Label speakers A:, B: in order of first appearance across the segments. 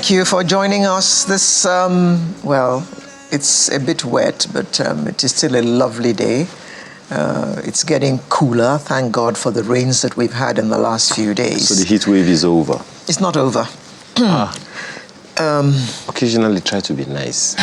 A: Thank you for joining us this, well, it's a bit wet, but it is still a lovely day. It's getting cooler, thank God for the rains that we've had in the last few days.
B: So the heat wave is over?
A: It's not over.
B: Occasionally try to be nice.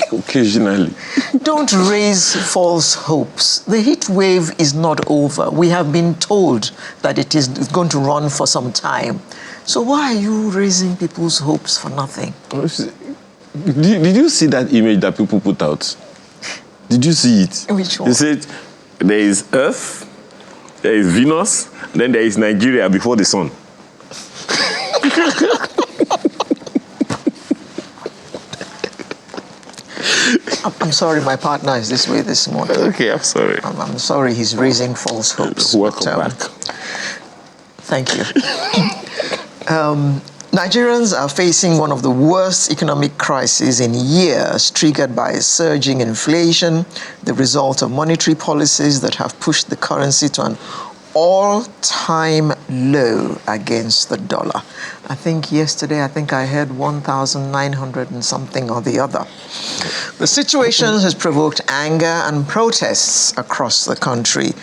B: Occasionally.
A: Don't raise false hopes. The heat wave is not over. We have been told that it's going to run for some time. So why are you raising people's hopes for nothing?
B: Did you see that image that people put out? Did you see it?
A: Which one?
B: They said there is Earth, there is Venus, then there is Nigeria before the sun.
A: I'm sorry, my partner is this way this morning.
B: Okay, I'm sorry.
A: I'm sorry he's raising false hopes.
B: Welcome back.
A: Thank you. Nigerians are facing one of the worst economic crises in years, triggered by surging inflation, the result of monetary policies that have pushed the currency to an all-time low against the dollar. I think yesterday, I heard 1,900 and something or the other. The situation has provoked anger and protests across the country,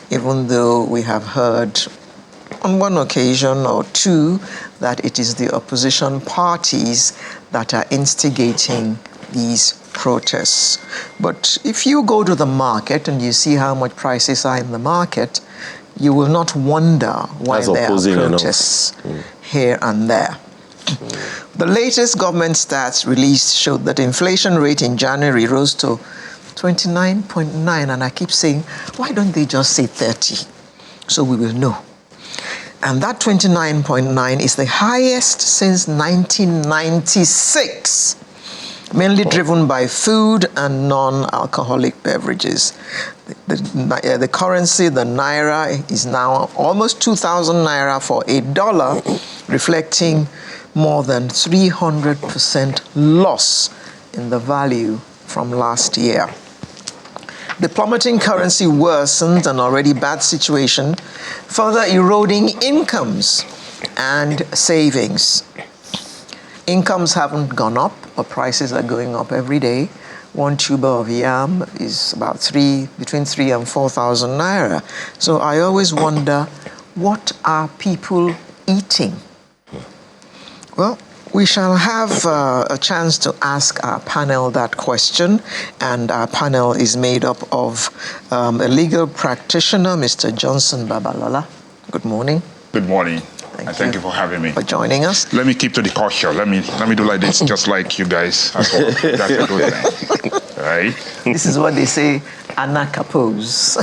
A: even though we have heard on one occasion or two that it is the opposition parties that are instigating these protests. But if you go to the market and you see how much prices are in the market, you will not wonder why there are protests here and there. The latest government stats released showed that inflation rate in January rose to 29.9, and I keep saying, why don't they just say 30? So we will know. And that 29.9 is the highest since 1996, mainly driven by food and non-alcoholic beverages. The currency, the naira, is now almost 2,000 naira for $1, reflecting more than 300% loss in the value from last year. The plummeting currency worsened an already bad situation, further eroding incomes and savings. Incomes haven't gone up, but prices are going up every day. One tuber of yam is about between 3,000 and 4,000 naira. So I always wonder, what are people eating? Well, we shall have a chance to ask our panel that question, and our panel is made up of a legal practitioner, Mr. Johnson Babalola. Good morning.
C: Good morning. Thank you for having me.
A: For joining us.
C: Let me keep to the culture. Let me do like this, just like you guys as well. That's a good thing. Right?
A: This is what they say, Anaka pose.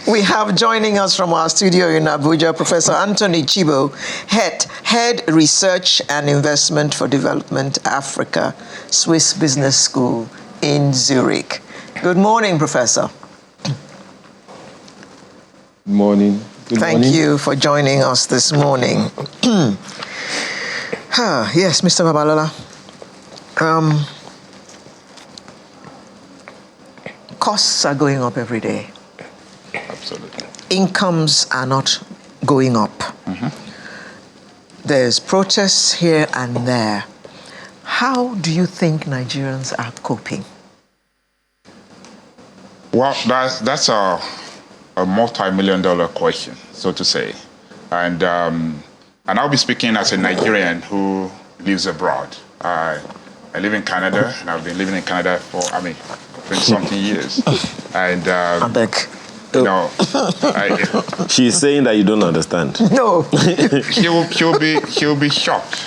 A: We have joining us from our studio in Abuja, Professor Anthony Chibo, Head Research and Investment for Development Africa, Swiss Business School in Zurich. Good morning, Professor.
B: Good morning.
A: Thank you for joining us this morning. Yes, Mr. Babalola. Costs are going up every day.
C: Absolutely.
A: Incomes are not going up. There's protests here and there. How do you think Nigerians are coping?
C: Well, that's a multi-million-dollar question, so to say. And I'll be speaking as a Nigerian who lives abroad. I live in Canada, and I've been living in Canada for 20-something years. And
A: I beg.
C: no,
B: She's saying that you don't understand.
A: No.
C: he'll be shocked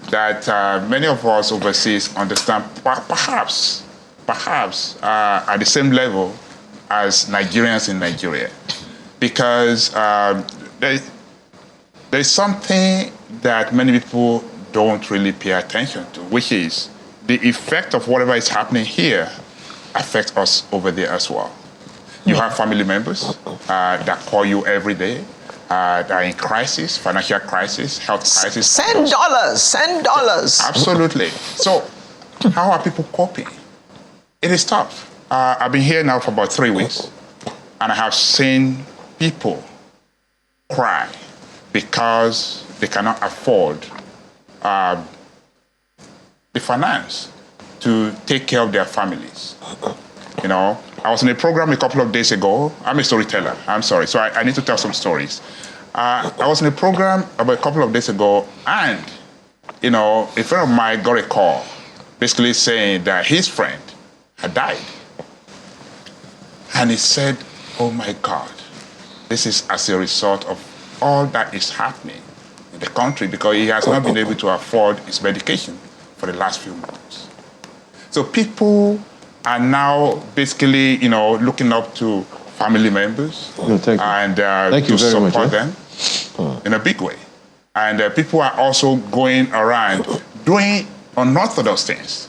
C: that many of us overseas understand perhaps at the same level as Nigerians in Nigeria, because there's something that many people don't really pay attention to, which is the effect of whatever is happening here affects us over there as well. You have family members that call you every day, that are in crisis, financial crisis, health crisis.
A: Send dollars.
C: Absolutely. So how are people coping? It is tough. I've been here now for about 3 weeks, and I have seen people cry because they cannot afford the finance to take care of their families. You know, I was in a program a couple of days ago. I'm a storyteller. I'm sorry. So I need to tell some stories. I was in a program about a couple of days ago, and, you know, a friend of mine got a call basically saying that his friend had died. And he said, oh my God, this is as a result of all that is happening in the country because he has not been able to afford his medication for the last few months. So people are now basically, you know, looking up to family members and to support them in a big way. And people are also going around doing unorthodox things.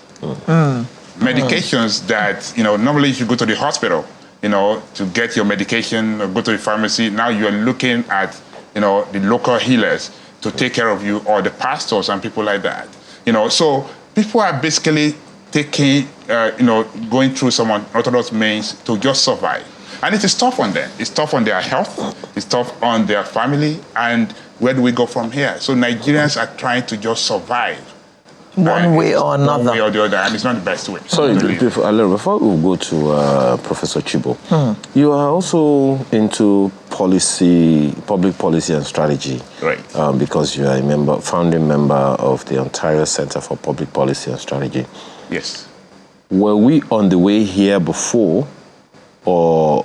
C: Medications that, you know, normally if you go to the hospital, you know, to get your medication or go to the pharmacy, now you're looking at, you know, the local healers to take care of you or the pastors and people like that. You know, so people are basically taking, you know, going through some unorthodox means to just survive. And it is tough on them. It's tough on their health. It's tough on their family. And where do we go from here? So Nigerians are trying to just survive.
A: One way or another.
C: One way or the other, and it's not the best way.
D: Sorry, before we go to Professor Chibo, you are also into policy, public policy and strategy.
C: Right.
D: Because you are a founding member of the Ontario Center for Public Policy and Strategy.
C: Yes.
D: Were we on the way here before, or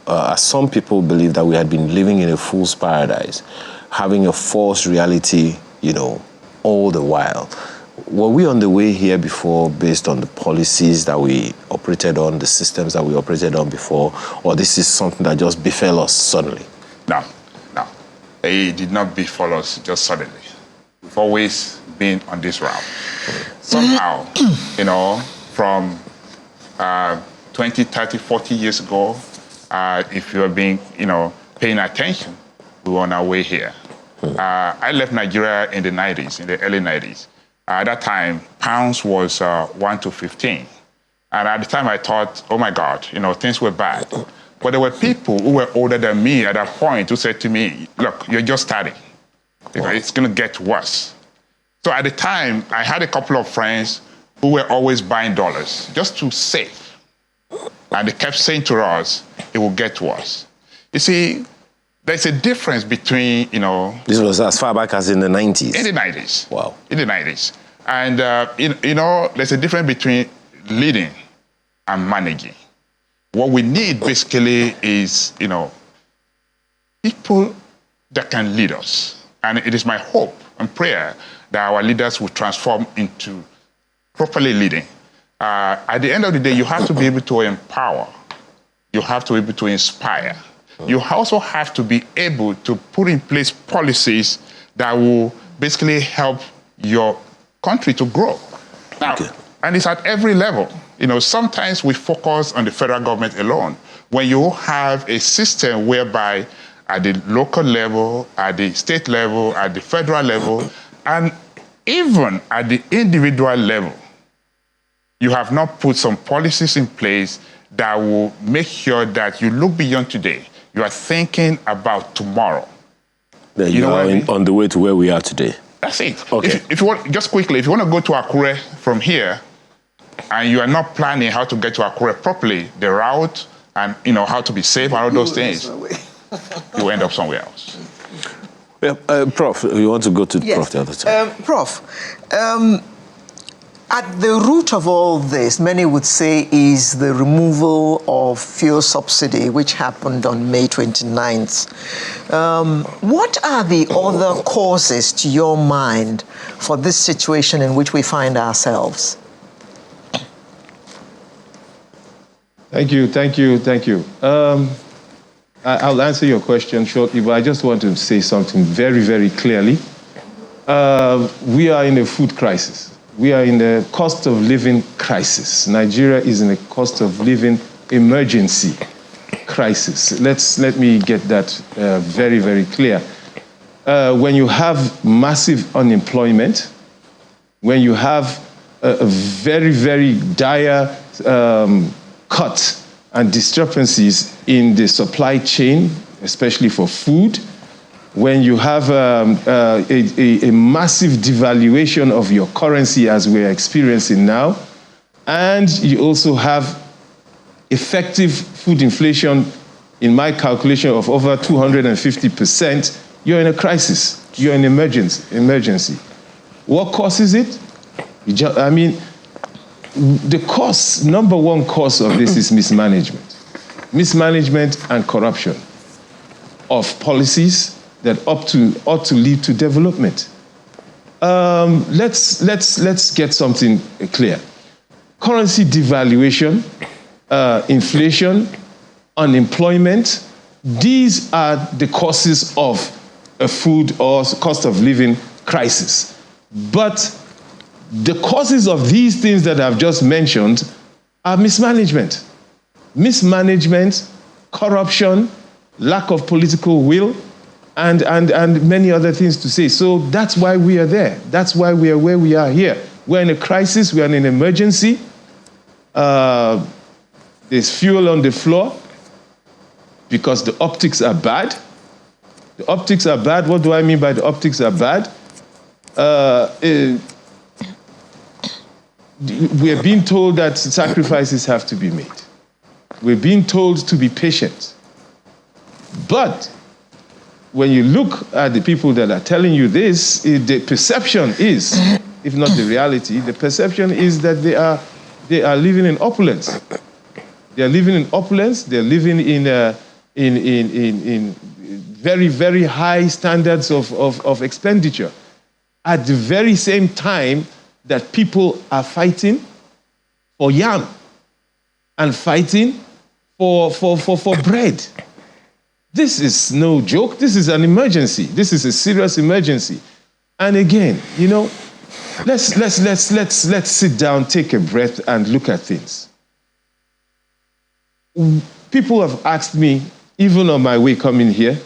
D: as some people believe that we had been living in a fool's paradise, having a false reality, you know, all the while? Were we on the way here before based on the policies that we operated on, the systems that we operated on before, or this is something that just befell us suddenly?
C: No. It did not befall us just suddenly. We've always been on this route. Somehow, you know, from 20, 30, 40 years ago, if you have been, you know, paying attention, we were on our way here. I left Nigeria in the 90s, in the early 90s. At that time, pounds was 1 to 15. And at the time I thought, oh my God, you know, things were bad. But there were people who were older than me at that point who said to me, look, you're just starting. You know, it's gonna get worse. So at the time, I had a couple of friends who were always buying dollars just to save. And they kept saying to us, it will get worse. You see, there's a difference between, you know...
D: This was as far back as in the 90s?
C: In the 90s.
D: Wow.
C: In the 90s. And, you know, there's a difference between leading and managing. What we need, basically, is, you know, people that can lead us. And it is my hope and prayer that our leaders will transform into properly leading. At the end of the day, you have to be able to empower. You have to be able to inspire. You also have to be able to put in place policies that will basically help your country to grow. Now, and it's at every level. You know, sometimes we focus on the federal government alone. When you have a system whereby at the local level, at the state level, at the federal level, and even at the individual level, you have not put some policies in place that will make sure that you look beyond today. You are thinking about tomorrow.
D: Then you are on the way to where we are today.
C: That's it.
D: Okay.
C: If you want, just quickly, if you want to go to Akure from here, and you are not planning how to get to Akure properly, the route and, you know, how to be safe and all those things, you end up somewhere else.
D: Yeah, Prof, you want to go to
A: Yes.
D: Prof the other time?
A: Prof, at the root of all this, many would say, is the removal of fuel subsidy, which happened on May 29th. What are the other causes, to your mind, for this situation in which we find ourselves?
E: Thank you. I'll answer your question shortly, but I just want to say something very, very clearly. We are in a food crisis. We are in a cost of living crisis. Nigeria is in a cost of living emergency crisis. Let me get that very, very clear. When you have massive unemployment, when you have a very, very dire cut and discrepancies in the supply chain, especially for food, when you have a massive devaluation of your currency as we're experiencing now, and you also have effective food inflation, in my calculation, of over 250%, you're in a crisis. You're in emergency. What causes it? The cause, number one cause of this is mismanagement. Mismanagement and corruption of policies that ought to lead to development. Let's get something clear. Currency devaluation, inflation, unemployment, these are the causes of a food or cost of living crisis. But the causes of these things that I've just mentioned are mismanagement. Mismanagement, corruption, lack of political will, and many other things to say. So that's why we are there. That's why we are where we are here. We're in a crisis, we're in an emergency. There's fuel on the floor because the optics are bad. The optics are bad. What do I mean by the optics are bad? We're being told that sacrifices have to be made. We're being told to be patient. But when you look at the people that are telling you this, the perception is, if not the reality, the perception is that they are living in opulence. They are living in opulence. They are living in very, very high standards of expenditure. At the very same time that people are fighting for yam and fighting for bread. This is no joke. This is an emergency. This is a serious emergency. And again, let's sit down, take a breath, and look at things. People have asked me, even on my way coming here,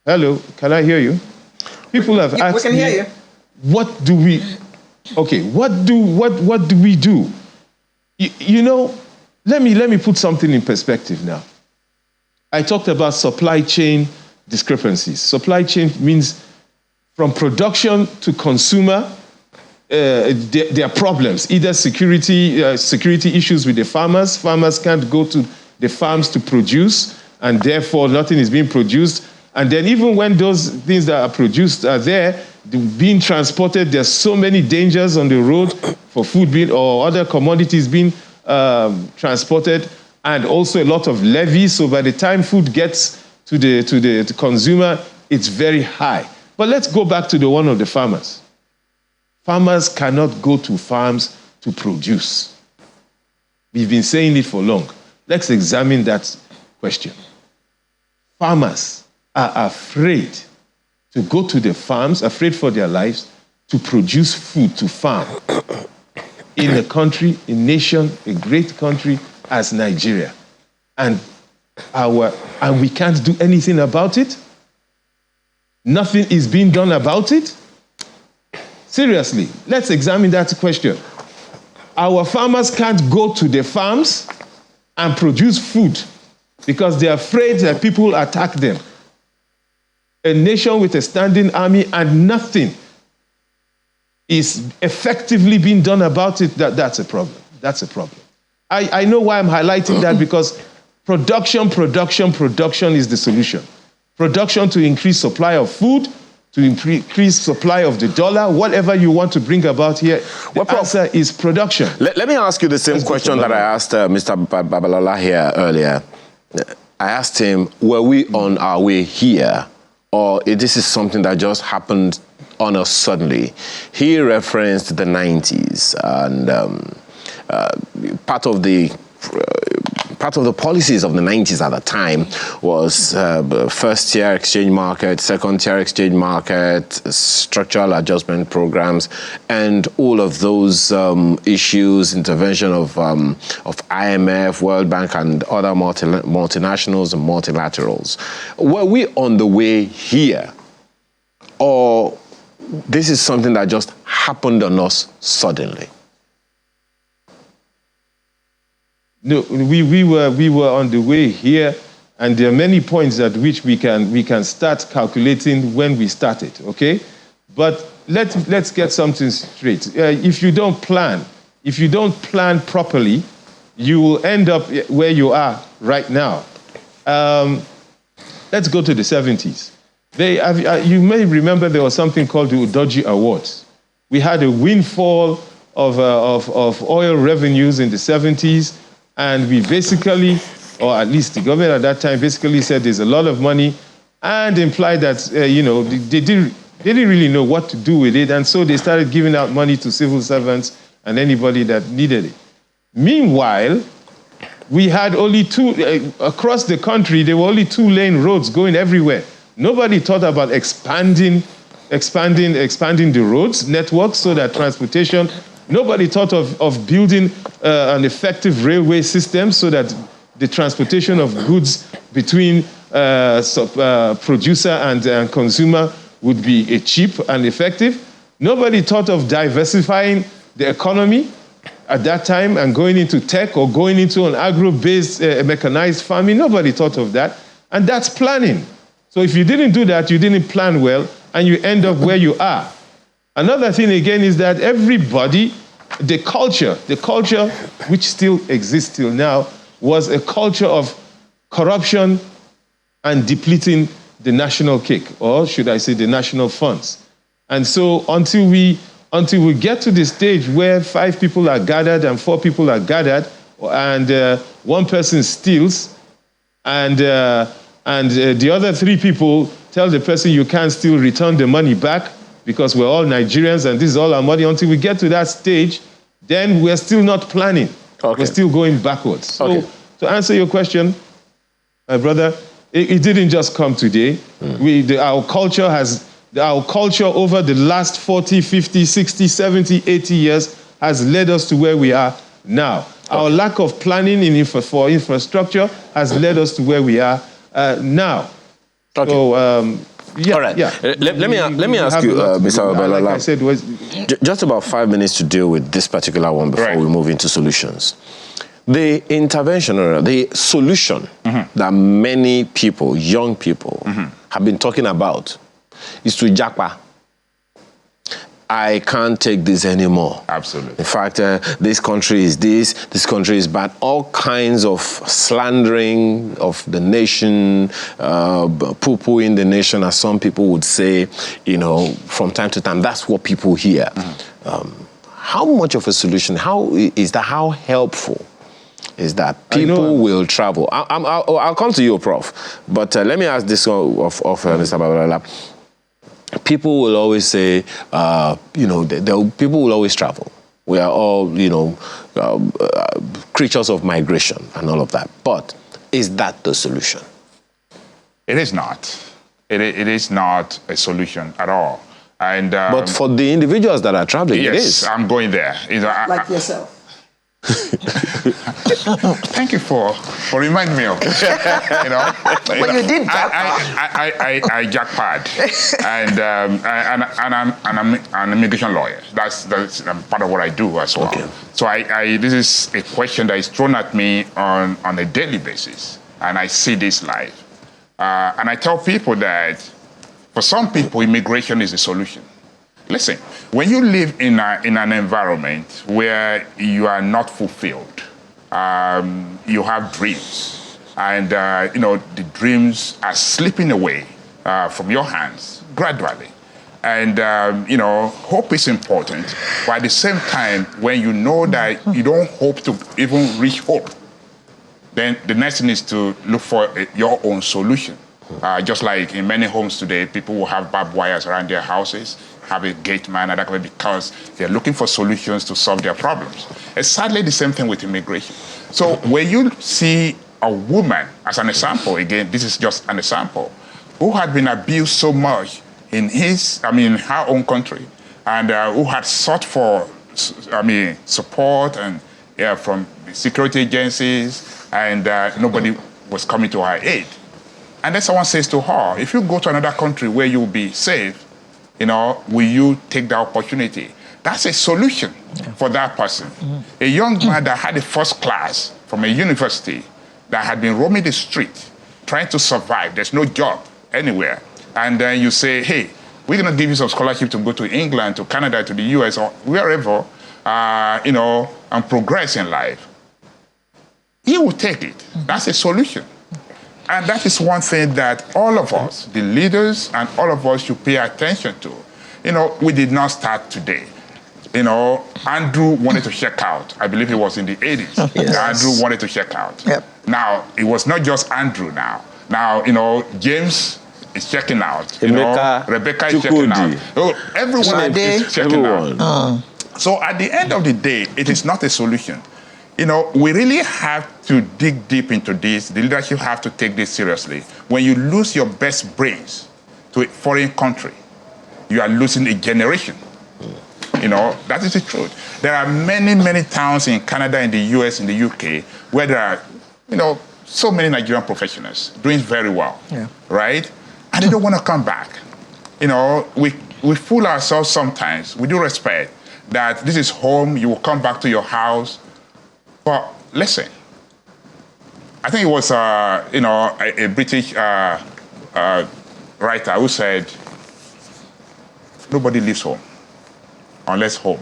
E: hello, can I hear you? People have asked me, hear you. What do we do? Let me put something in perspective now. I talked about supply chain discrepancies. Supply chain means from production to consumer, there are problems. Either security issues with the farmers. Farmers can't go to the farms to produce, and therefore nothing is being produced. And then even when those things that are produced are there, being transported, there's so many dangers on the road for food being or other commodities being transported, and also a lot of levies. So by the time food gets to the consumer, it's very high. But let's go back to the one of the farmers. Farmers cannot go to farms to produce. We've been saying it for long. Let's examine that question. Farmers are afraid to go to the farms, afraid for their lives, to produce food, to farm. In a country, a nation, a great country as Nigeria. And we can't do anything about it? Nothing is being done about it? Seriously, let's examine that question. Our farmers can't go to the farms and produce food because they're afraid that people attack them. A nation with a standing army and nothing is effectively being done about it, that's a problem. That's a problem. I know why I'm highlighting that, because production is the solution. Production to increase supply of food, to increase supply of the dollar, whatever you want to bring about here, the answer is production.
B: Let me ask you the same question that I asked Mr. Babalola here earlier. I asked him, were we on our way here, or this is something that just happened on us suddenly? He referenced the 90s, and part of the policies of the 90s at the time was first-tier exchange market, second-tier exchange market, structural adjustment programs, and all of those issues, intervention of IMF, World Bank, and other multinationals and multilaterals. Were we on the way here, or this is something that just happened on us suddenly?
E: No, we were on the way here, And there are many points at which we can start calculating when we started, okay? But let's get something straight. If you don't plan properly, you will end up where you are right now. Let's go to the 70s. You may remember there was something called the Udoji Awards. We had a windfall of oil revenues in the 70s, and we basically, or at least the government at that time, basically said there's a lot of money and implied that, they didn't really know what to do with it, and so they started giving out money to civil servants and anybody that needed it. Meanwhile, we had only across the country, there were only 2-lane roads going everywhere. Nobody thought about expanding the roads network so that transportation, nobody thought of building an effective railway system so that the transportation of goods between producer and consumer would be cheap and effective. Nobody thought of diversifying the economy at that time and going into tech or going into an agro-based mechanized farming. Nobody thought of that. And that's planning. So if you didn't do that, you didn't plan well, and you end up where you are. Another thing again is that everybody, the culture which still exists till now, was a culture of corruption and depleting the national cake, or should I say the national funds. And so until we get to the stage where 5 people are gathered and 4 people are gathered, and one person steals, and the other 3 people tell the person you can't steal, return the money back because we're all Nigerians and this is all our money. Until we get to that stage, then we're still not planning. Okay. We're still going backwards. So okay. To answer your question, my brother, it didn't just come today. Our culture over the last 40, 50, 60, 70, 80 years has led us to where we are now. Okay. Our lack of planning for infrastructure has led us to where we are now. Okay. So, yeah. All right. Yeah.
B: Let me ask you, Mr. Babalala. Like I said, just about 5 minutes to deal with this particular one before we move into solutions. The intervention or the solution that many people, young people, have been talking about is to japa. I can't take this anymore.
C: Absolutely.
B: In fact, this country is this country is bad. All kinds of slandering of the nation, poo-pooing the nation, as some people would say, from time to time. That's what people hear. How much of a solution, how helpful is that people will travel? I'll come to you, Prof. But let me ask this of Mr. Babalala. People will always say, people will always travel. We are all, creatures of migration and all of that. But is that the solution?
C: It is not. It is not a solution at all. And
B: but for the individuals that are traveling,
C: yes,
B: it is.
C: I'm going there.
A: Like yourself.
C: Thank you for reminding me of
A: Well, you did
C: I jackpot, and I'm an immigration lawyer. That's part of what I do as well. Okay. So this is a question that is thrown at me on a daily basis, and I see this live, and I tell people that for some people, immigration is the solution. Listen, when you live in an environment where you are not fulfilled, you have dreams, and the dreams are slipping away from your hands gradually. And hope is important, but at the same time, when you know that you don't hope to even reach hope, then the next thing is to look for your own solution. Just like in many homes today, people will have barbed wires around their houses, have a gate man, and that way, because they're looking for solutions to solve their problems. It's sadly the same thing with immigration. So when you see a woman, as an example, again, this is just an example, who had been abused so much in her own country, and who had sought for, support and from the security agencies, and nobody was coming to her aid. And then someone says to her, if you go to another country where you'll be safe, will you take the opportunity? That's a solution for that person. A young man that had a first class from a university that had been roaming the street, trying to survive. There's no job anywhere. And then you say, hey, we're going to give you some scholarship to go to England, to Canada, to the US, or wherever, and progress in life. He will take it. That's a solution. And that is one thing that all of us, the leaders and all of us, should pay attention to. We did not start today. Andrew wanted to check out. I believe it was in the 80s.
A: Yes.
C: Andrew wanted to check out.
A: Yep.
C: Now, it was not just Andrew now. Now, James is checking out. Rebecca is checking out. Everyone is checking out. So at the end of the day, it is not a solution. We really have to dig deep into this. The leadership have to take this seriously. When you lose your best brains to a foreign country, you are losing a generation. That is the truth. There are many, many towns in Canada, in the US, in the UK, where there are, so many Nigerian professionals doing very well, right? And they don't want to come back. We fool ourselves sometimes. We do respect that this is home, you will come back to your house. But listen, I think it was, a British writer who said, nobody leaves home unless home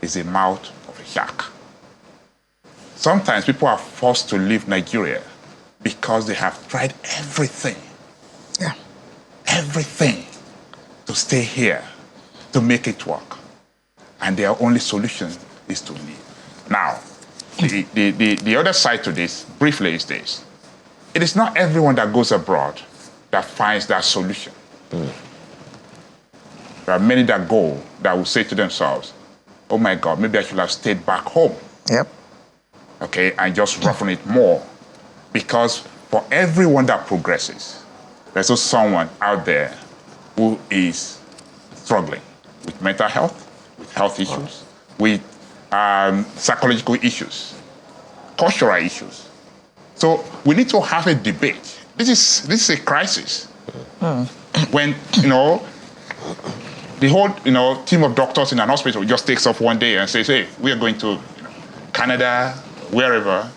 C: is the mouth of a shark. Sometimes people are forced to leave Nigeria because they have tried everything, everything to stay here, to make it work. And their only solution is to leave. Now, the other side to this, briefly, is this. It is not everyone that goes abroad that finds that solution. There are many that go that will say to themselves, oh my God, maybe I should have stayed back home.
A: Yep.
C: Okay, and just roughen it more. Because for everyone that progresses, there's also someone out there who is struggling with mental health, with health issues, with psychological issues, cultural issues. So we need to have a debate. This is a crisis. When, the whole, team of doctors in an hospital just takes off one day and says, hey, we are going to Canada, wherever.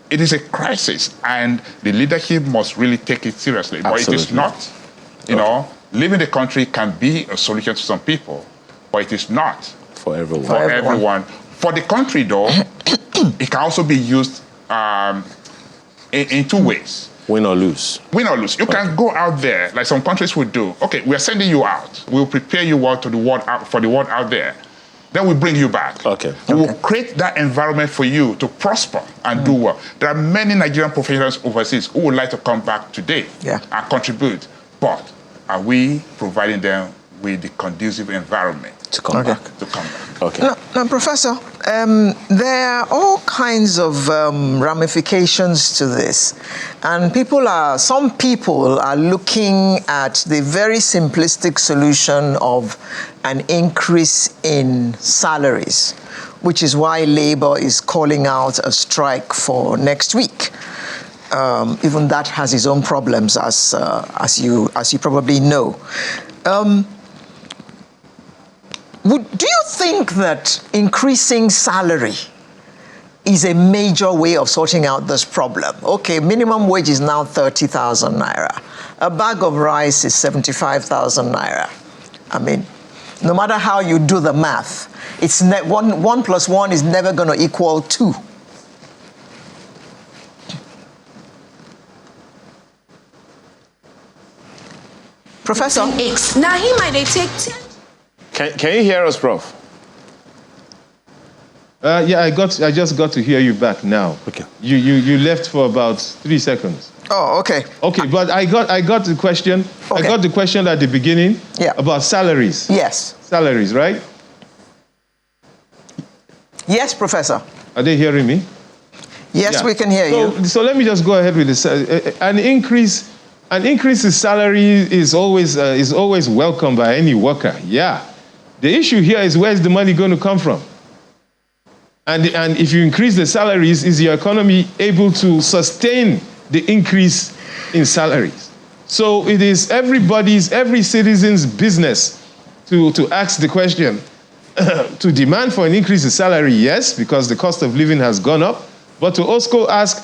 C: It is a crisis, and the leadership must really take it seriously. Absolutely. But it is not, leaving the country can be a solution to some people, but it is not
B: for everyone.
C: For everyone. For the country, though, it can also be used in two ways.
B: Win or lose.
C: Win or lose. You can go out there, like some countries would do. Okay, we are sending you out. We'll prepare you well to the world for the world out there. Then we bring you back.
B: Okay.
C: We will create that environment for you to prosper and do well. There are many Nigerian professionals overseas who would like to come back today and contribute. But are we providing them with the conducive environment
B: to come back? Okay.
A: Now, Professor, there are all kinds of ramifications to this. And some people are looking at the very simplistic solution of an increase in salaries, which is why Labour is calling out a strike for next week. Even that has its own problems, as you probably know. Do you think that increasing salary is a major way of sorting out this problem? Okay, minimum wage is now 30,000 naira. A bag of rice is 75,000 naira. I mean, no matter how you do the math, it's one plus one is never going to equal 2. Professor?
F: Now he might take 10.
B: Can you hear us, Prof?
E: Yeah, I just got to hear you back now.
B: Okay.
E: You left for about 3 seconds.
A: Oh, okay.
E: Okay, but I got the question.
A: Okay.
E: I got the question at the beginning about salaries.
A: Yes.
E: Salaries, right?
A: Yes, Professor.
E: Are they hearing me?
A: Yes, we can hear you.
E: So let me just go ahead with this. An increase in salary is always welcome by any worker. Yeah. The issue here is, where's the money going to come from? And if you increase the salaries, is your economy able to sustain the increase in salaries? So it is every citizen's business to ask the question, to demand for an increase in salary, yes, because the cost of living has gone up, but to also ask,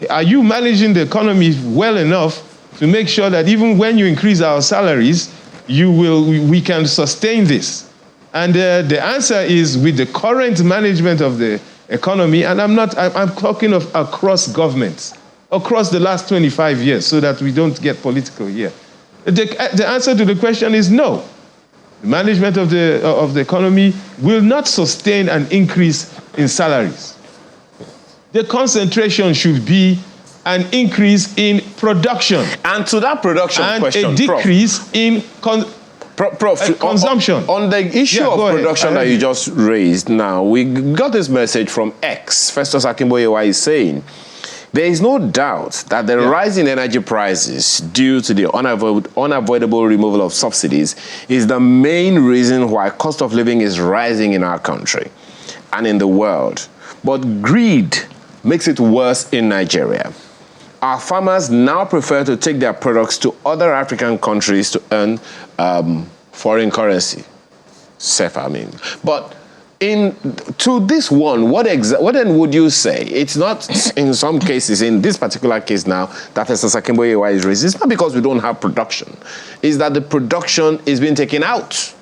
E: Are you managing the economy well enough to make sure that even when you increase our salaries, we can sustain this? And the answer is, with the current management of the economy, and I'm talking of across governments, across the last 25 years, so that we don't get political here. The answer to the question is no. The management of the economy will not sustain an increase in salaries. The concentration should be an increase in production.
B: And to that production
E: and
B: question,
E: a decrease in consumption.
B: On the issue of production that you just raised now, we got this message from X. Festus Akimboyewa is saying, there is no doubt that the rise in energy prices due to the unavoidable removal of subsidies is the main reason why cost of living is rising in our country and in the world. But greed makes it worse in Nigeria. Our farmers now prefer to take their products to other African countries to earn foreign currency, farming. But to this one, what then would you say? It's not, in some cases, in this particular case now, that Mr. Akimboyewa is raising. It's not because we don't have production. It's that the production is being taken out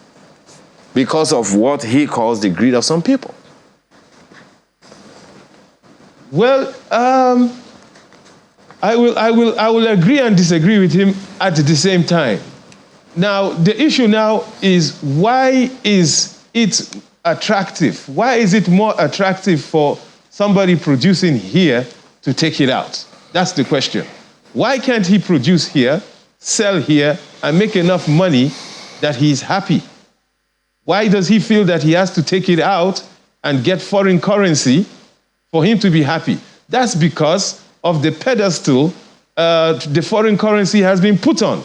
B: because of what he calls the greed of some people.
E: Well, I will agree and disagree with him at the same time. Now, the issue now is, why is it attractive? Why is it more attractive for somebody producing here to take it out? That's the question. Why can't he produce here, sell here, and make enough money that he's happy? Why does he feel that he has to take it out and get foreign currency for him to be happy? That's because of the pedestal the foreign currency has been put on.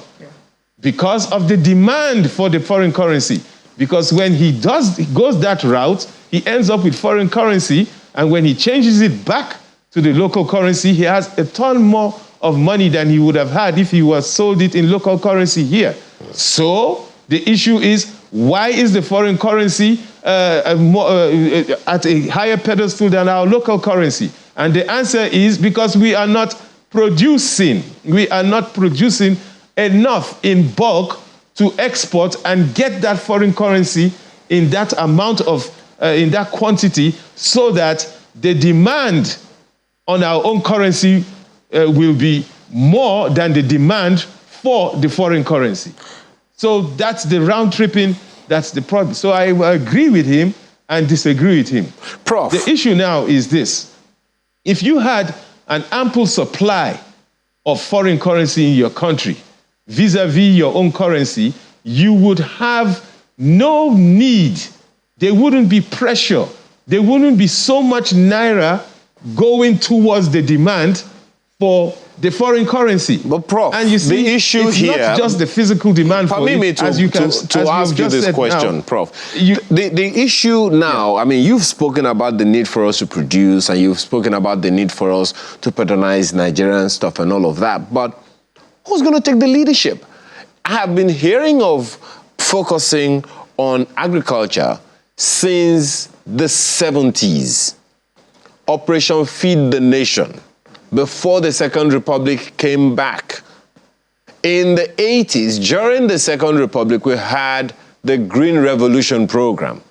E: Because of the demand for the foreign currency. Because when he goes that route, he ends up with foreign currency, and when he changes it back to the local currency, he has a ton more of money than he would have had if he was sold it in local currency here. So the issue is, why is the foreign currency at a higher pedestal than our local currency? And the answer is because we are not producing. We are not producing enough in bulk to export and get that foreign currency in that amount of, in that quantity, so that the demand on our own currency will be more than the demand for the foreign currency. So that's the round tripping, that's the problem. So I agree with him and disagree with him.
B: Prof.
E: The issue now is this. If you had an ample supply of foreign currency in your country, vis-a-vis your own currency, you would have no need. There wouldn't be pressure. There wouldn't be so much naira going towards the demand for the foreign currency.
B: But Prof,
E: and you see,
B: the issue
E: it's
B: here,
E: not just the physical demand for
B: permit
E: it,
B: me to ask you this question, now, Prof. The issue now, I mean, you've spoken about the need for us to produce, and you've spoken about the need for us to patronize Nigerian stuff and all of that, but who's going to take the leadership? I have been hearing of focusing on agriculture since the 70s. Operation Feed the Nation, before the Second Republic came back. In the 80s, during the Second Republic, we had the Green Revolution program.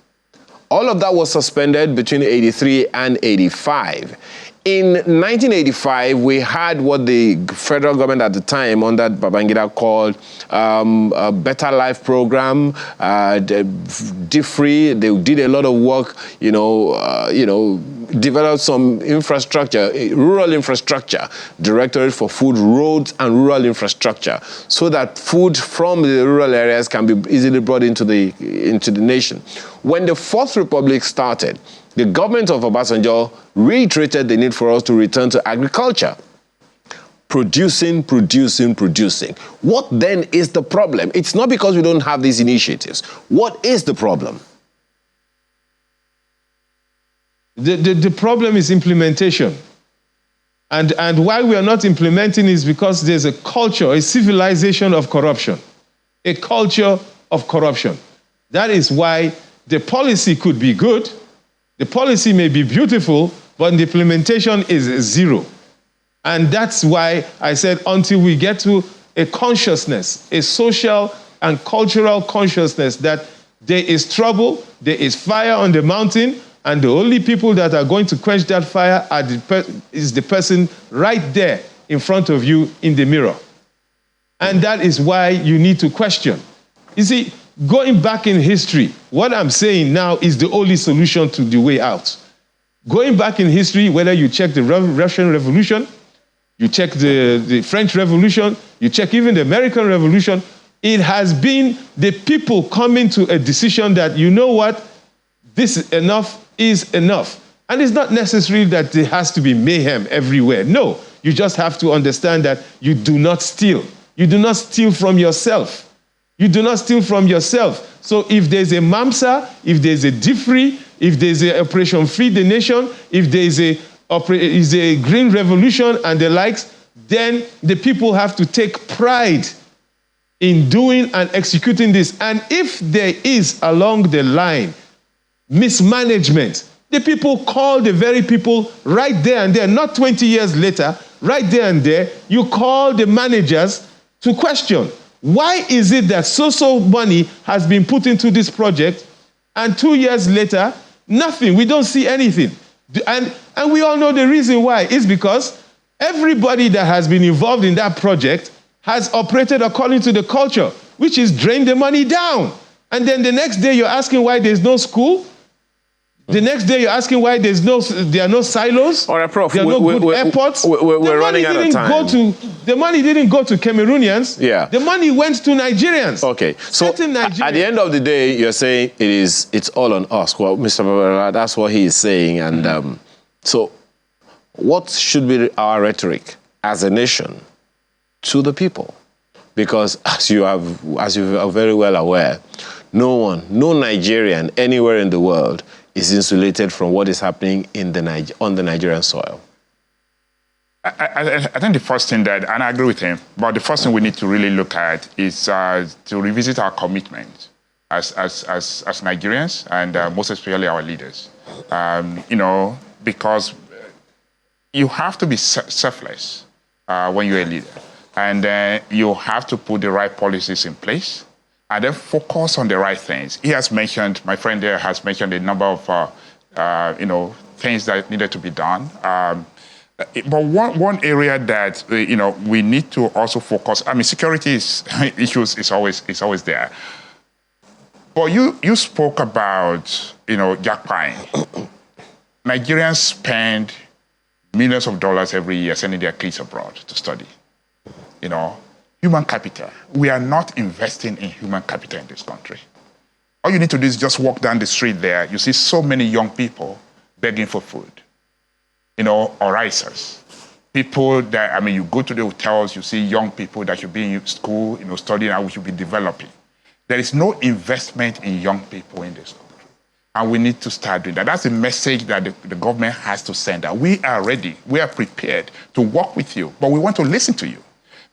B: All of that was suspended between 83 and 85. In 1985, we had what the federal government at the time under Babangida called a Better Life program, DFRI. They did a lot of work, developed some infrastructure, rural infrastructure, Directorate for Food, Roads and Rural Infrastructure, so that food from the rural areas can be easily brought into the nation. When the Fourth Republic started, the government of Obasanjo reiterated the need for us to return to agriculture. Producing. What then is the problem? It's not because we don't have these initiatives. What is the problem?
E: The problem is implementation. And why we are not implementing is because there's a culture, a civilization of corruption. A culture of corruption. That is why the policy could be good, the policy may be beautiful, but the implementation is zero. And that's why I said until we get to a consciousness, a social and cultural consciousness that there is trouble, there is fire on the mountain, and the only people that are going to quench that fire is the person right there in front of you in the mirror. And that is why you need to question. You see, going back in history, what I'm saying now is the only solution to the way out. Going back in history, whether you check the Russian Revolution, you check the French Revolution, you check even the American Revolution, it has been the people coming to a decision that, you know what, this is enough. And it's not necessarily that there has to be mayhem everywhere. No, you just have to understand that you do not steal. You do not steal from yourself. You do not steal from yourself. So if there's a MAMSA, if there's a DFRI, if there's an Operation Free the Nation, if there's a Green Revolution and the likes, then the people have to take pride in doing and executing this. And if there is along the line mismanagement, the people call the very people right there and there, not 20 years later, right there and there, you call the managers to question. Why is it that so money has been put into this project and 2 years later, nothing, we don't see anything? And we all know the reason why. It's because everybody that has been involved in that project has operated according to the culture, which is drain the money down. And then the next day you're asking why there's no school. The next day you're asking why there are no silos.
B: All right, Prof.
E: There are no good airports.
B: We're running out of time.
E: The money didn't go to Cameroonians.
B: Yeah.
E: The money went to Nigerians.
B: Okay. So at the end of the day, you're saying it's all on us. Well, Mr. Babala, that's what he is saying. And so what should be our rhetoric as a nation to the people? Because as you are very well aware, no Nigerian anywhere in the world is insulated from what is happening on the Nigerian soil.
C: I think the first thing that, and I agree with him, but the first thing we need to really look at is to revisit our commitment as Nigerians and most especially our leaders. Because you have to be selfless when you're a leader. And you have to put the right policies in place and then focus on the right things. My friend there has mentioned a number of, things that needed to be done. But one area that, we need to also focus, security issues is always there. But you spoke about, jackpine. Nigerians spend millions of dollars every year sending their kids abroad to study. Human capital. We are not investing in human capital in this country. All you need to do is just walk down the street there. You see so many young people begging for food, orisers. People that, you go to the hotels, you see young people that should be in school, studying how we should be developing. There is no investment in young people in this country. And we need to start doing that. That's the message that the government has to send out. We are ready. We are prepared to work with you, but we want to listen to you.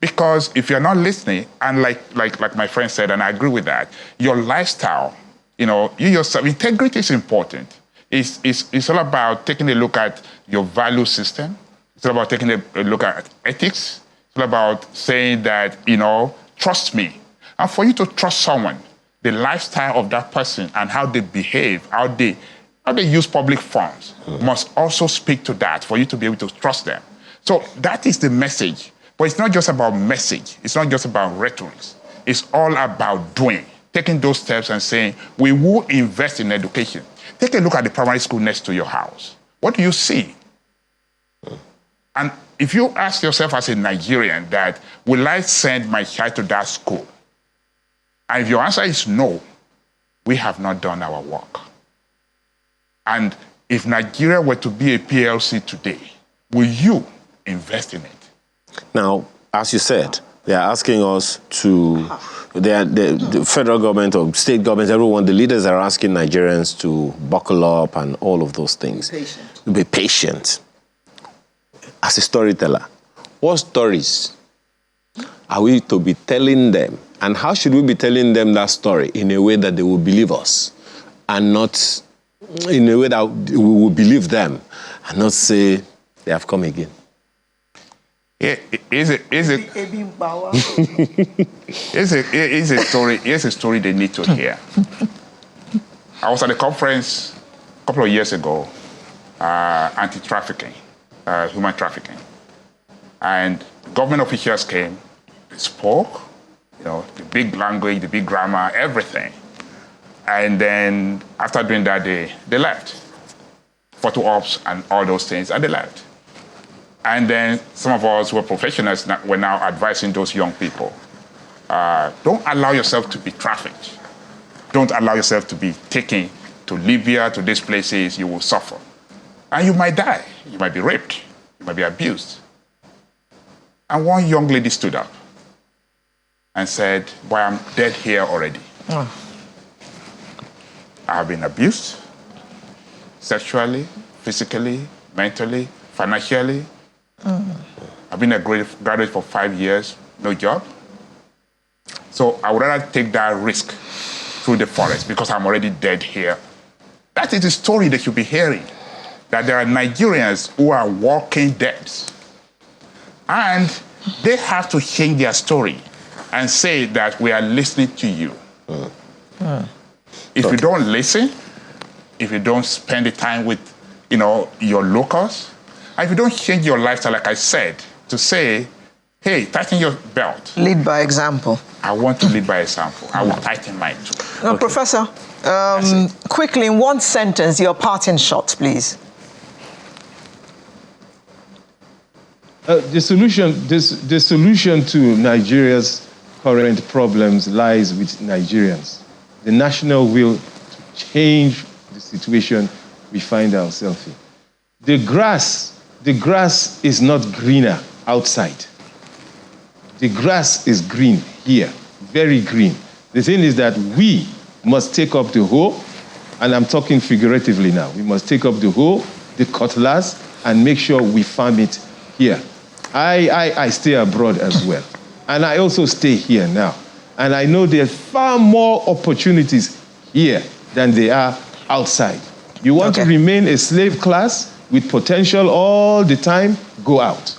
C: Because if you're not listening, and like my friend said, and I agree with that, your lifestyle, you yourself, integrity is important. It's all about taking a look at your value system. It's all about taking a look at ethics. It's all about saying that, trust me. And for you to trust someone, the lifestyle of that person and how they behave, how they use public funds must also speak to that for you to be able to trust them. So that is the message. But it's not just about message. It's not just about rhetoric. It's all about doing, taking those steps and saying, we will invest in education. Take a look at the primary school next to your house. What do you see? And if you ask yourself as a Nigerian that, will I send my child to that school? And if your answer is no, we have not done our work. And if Nigeria were to be a PLC today, will you invest in it?
B: Now, as you said, they are asking us to, the federal government or state governments, everyone, the leaders are asking Nigerians to buckle up and all of those things. Be patient. As a storyteller, what stories are we to be telling them? And how should we be telling them that story in a way that they will believe us and not in a way that we will believe them and not say they have come again?
C: Here's a story they need to hear. I was at a conference a couple of years ago, anti-trafficking, human trafficking. And government officials came, they spoke, the big language, the big grammar, everything. And then after doing that, they left. Photo ops and all those things, and they left. And then some of us who are professionals were now advising those young people, don't allow yourself to be trafficked. Don't allow yourself to be taken to Libya, to these places. You will suffer. And you might die. You might be raped. You might be abused. And one young lady stood up and said, "Boy, I'm dead here already. I have been abused, sexually, physically, mentally, financially. I've been a graduate for 5 years, no job. So I would rather take that risk through the forest because I'm already dead here." That is the story they should be hearing, that there are Nigerians who are walking dead. And they have to change their story and say that we are listening to you. If you don't listen, if you don't spend the time with your locals, and if you don't change your lifestyle, like I said, to say, hey, tighten your belt.
A: Lead by example.
C: I want to lead by example. I will tighten mine too.
A: Now, Professor, quickly, in one sentence, your parting shot, please.
E: The solution to Nigeria's current problems lies with Nigerians. The national will to change the situation we find ourselves in. The grass is not greener outside. The grass is green here, very green. The thing is that we must take up the hoe, and I'm talking figuratively now. We must take up the hoe, the cutlass, and make sure we farm it here. I stay abroad as well, and I also stay here now. And I know there's far more opportunities here than there are outside. You want to remain a slave class with potential all the time, go out.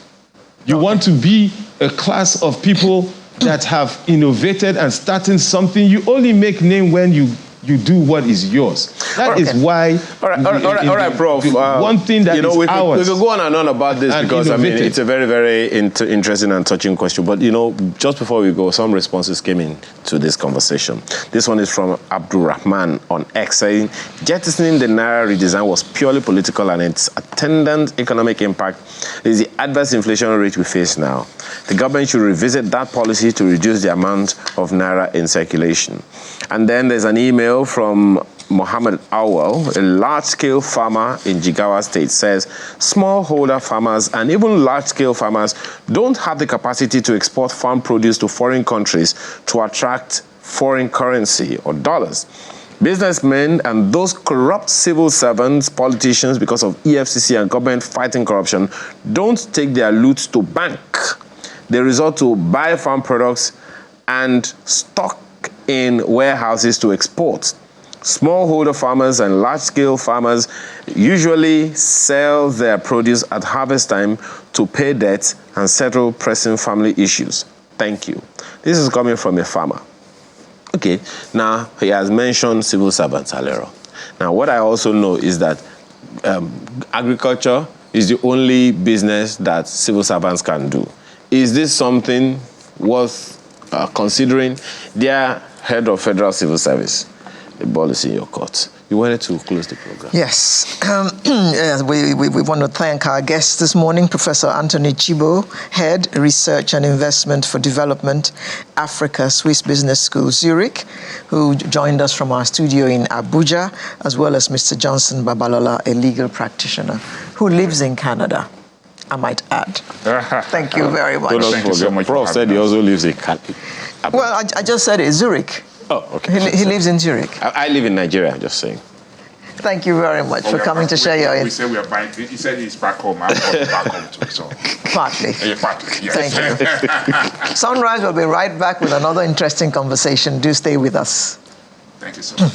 E: You want to be a class of people that have innovated and starting something, you only make name when you do what is yours. That is why.
B: All right, Prof.
E: One thing that is ours.
B: We could go on and on about this because it's a very, very interesting and touching question. But just before we go, some responses came in to this conversation. This one is from Abdul Rahman on X, saying jettisoning the Naira redesign was purely political, and its attendant economic impact is the adverse inflation rate we face now. The government should revisit that policy to reduce the amount of Naira in circulation. And then there's an email from Mohammed Awal, a large-scale farmer in Jigawa State, says smallholder farmers and even large-scale farmers don't have the capacity to export farm produce to foreign countries to attract foreign currency or dollars. Businessmen and those corrupt civil servants, politicians, because of EFCC and government fighting corruption, don't take their loot to bank. They resort to buy farm products and stock in warehouses to export. Smallholder farmers and large-scale farmers usually sell their produce at harvest time to pay debts and settle pressing family issues. Thank you. This is coming from a farmer. Okay, now he has mentioned civil servants earlier on. Now, what I also know is that agriculture is the only business that civil servants can do. Is this something worth considering? Dear Head of Federal Civil Service, the ball is in your court. You wanted to close the program.
A: Yes. Yes, we want to thank our guest this morning, Professor Anthony Chibo, Head, Research and Investment for Development, Africa, Swiss Business School, Zurich, who joined us from our studio in Abuja, as well as Mr. Johnson Babalola, a legal practitioner who lives in Canada, I might add. Thank you very much.
C: Thank you so much.
B: Prof said he also lives in Canada.
A: Well, I just said it, Zurich.
B: Oh, okay.
A: He lives in Zurich.
B: I live in Nigeria, just saying.
A: Thank you very much for coming to share your...
C: We say we are buying. He said he's back home. I'm going back home too, so...
A: Partly.
C: Yeah, partly, yes.
A: Thank you. Sunrise will be right back with another interesting conversation. Do stay with us.
C: Thank you so much.